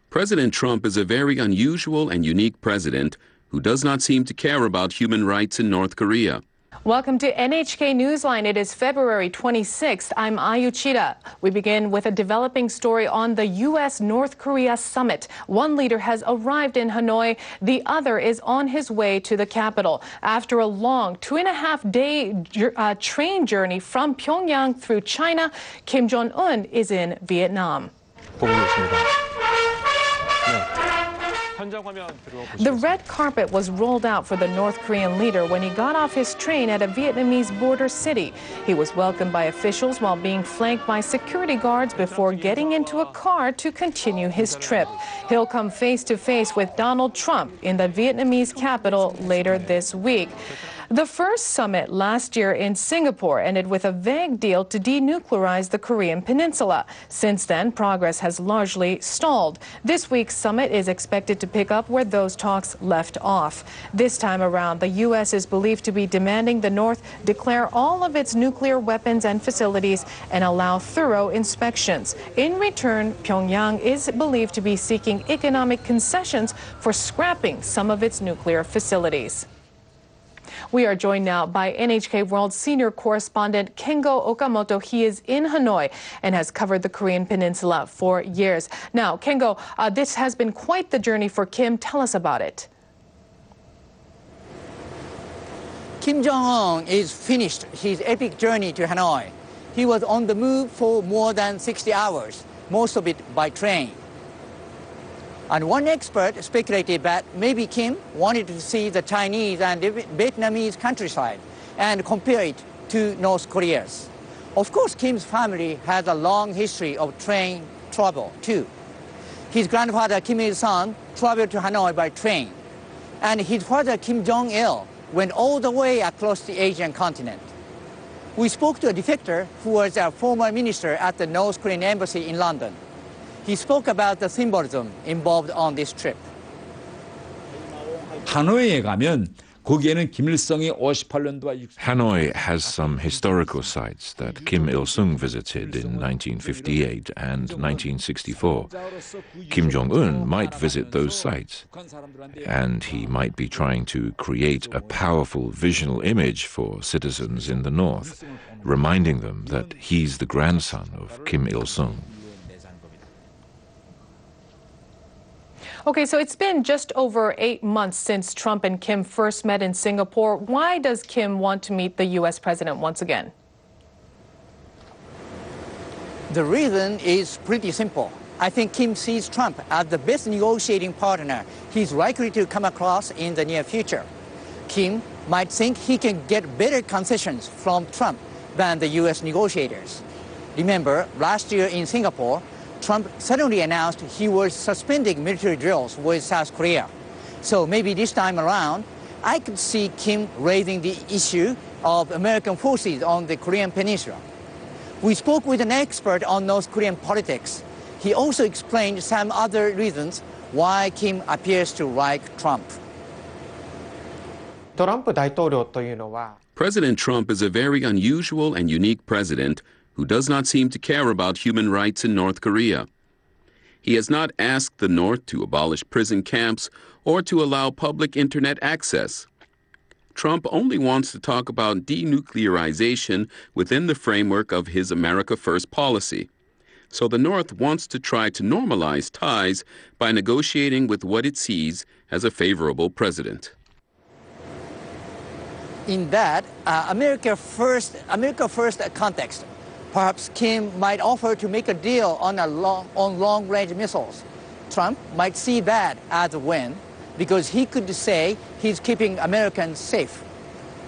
President Trump is a very unusual and unique president who does not seem to care about human rights in North Korea. Welcome to NHK Newsline. It is February 26th. I'm Ayu Chida. We begin with a developing story on the U.S.-North Korea summit. One leader has arrived in Hanoi. The other is on his way to the capital. After a long 2.5-day train journey from Pyongyang through China, Kim Jong-un is in Vietnam. The red carpet was rolled out for the North Korean leader when he got off his train at a Vietnamese border city. He was welcomed by officials while being flanked by security guards before getting into a car to continue his trip. He'll come face to face with Donald Trump in the Vietnamese capital later this week. The first summit last year in Singapore ended with a vague deal to denuclearize the Korean peninsula. Since then, progress has largely stalled. This week's summit is expected to pick up where those talks left off. This time around, the U.S. is believed to be demanding the North declare all of its nuclear weapons and facilities and allow thorough inspections. In return, Pyongyang is believed to be seeking economic concessions for scrapping some of its nuclear facilities. We are joined now by NHK World Senior Correspondent Kengo Okamoto. He is in Hanoi and has covered the Korean Peninsula for years. Now, Kengo, this has been quite the journey for Kim. Tell us about it. Kim Jong-un is finished his epic journey to Hanoi. He was on the move for more than 60 hours, most of it by train. And one expert speculated that maybe Kim wanted to see the Chinese and Vietnamese countryside and compare it to North Korea's. Of course, Kim's family has a long history of train travel, too. His grandfather, Kim Il-sung, traveled to Hanoi by train. And his father, Kim Jong-il, went all the way across the Asian continent. We spoke to a defector who was a former minister at the North Korean embassy in London. He spoke about the symbolism involved on this trip. 하노이에 가면 거기에는 김일성이 58년도와 Hanoi has some historical sites that Kim Il-sung visited in 1958 and 1964. Kim Jong-un might visit those sites, and he might be trying to create a powerful visual image for citizens in the North, reminding them that he's the grandson of Kim Il-sung. Okay, so it's been just over 8 months since Trump and Kim first met in Singapore. Why does Kim want to meet the U.S. president once again? The reason is pretty simple. I think Kim sees Trump as the best negotiating partner he's likely to come across in the near future. Kim might think he can get better concessions from Trump than the U.S. negotiators. Remember, last year in Singapore, Trump suddenly announced he was suspending military drills with South Korea. So maybe this time around, I could see Kim raising the issue of American forces on the Korean Peninsula. We spoke with an expert on North Korean politics. He also explained some other reasons why Kim appears to like Trump. President Trump is a very unusual and unique president who does not seem to care about human rights in North Korea. He has not asked the North to abolish prison camps or to allow public internet access. Trump only wants to talk about denuclearization within the framework of his America First policy. So the North wants to try to normalize ties by negotiating with what it sees as a favorable president. In that America First context, perhaps Kim might offer to make a deal on long-range missiles. Trump might see that as a win because he could say he's keeping Americans safe.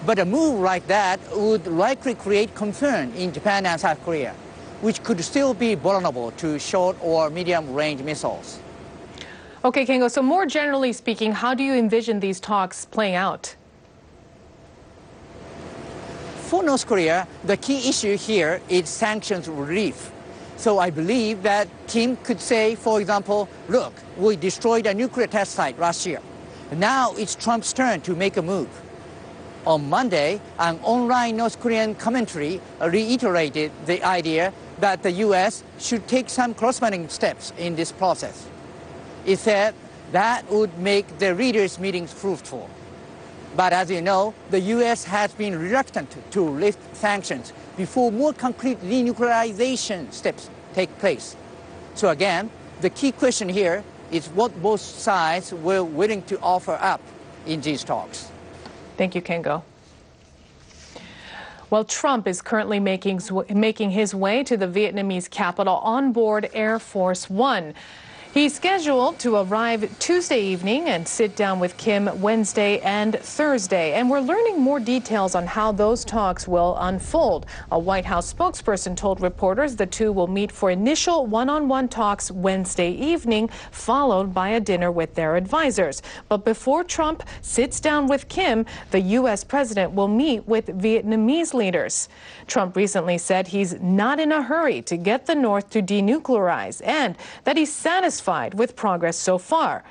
But a move like that would likely create concern in Japan and South Korea, which could still be vulnerable to short or medium-range missiles. Okay, Kengo, so more generally speaking, how do you envision these talks playing out? For North Korea, the key issue here is sanctions relief. So I believe that Kim could say, for example, look, we destroyed a nuclear test site last year. Now it's Trump's turn to make a move. On Monday, an online North Korean commentary reiterated the idea that the U.S. should take some corresponding steps in this process. It said that would make the leaders' meetings fruitful. But as you know, the U.S. has been reluctant to lift sanctions before more concrete denuclearization steps take place. So again, the key question here is what both sides were willing to offer up in these talks. Thank you, Kengo. Well, Trump is currently making his way to the Vietnamese capital on board Air Force One. He's scheduled to arrive Tuesday evening and sit down with Kim Wednesday and Thursday. And we're learning more details on how those talks will unfold. A White House spokesperson told reporters the two will meet for initial one-on-one talks Wednesday evening, followed by a dinner with their advisors. But before Trump sits down with Kim, the U.S. president will meet with Vietnamese leaders. Trump recently said he's not in a hurry to get the North to denuclearize and that he's satisfied with progress so far.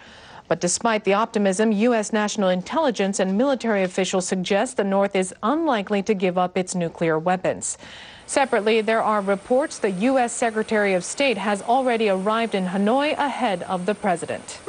But despite the optimism, U.S. national intelligence and military officials suggest the North is unlikely to give up its nuclear weapons. Separately, there are reports the U.S. Secretary of State has already arrived in Hanoi ahead of the president.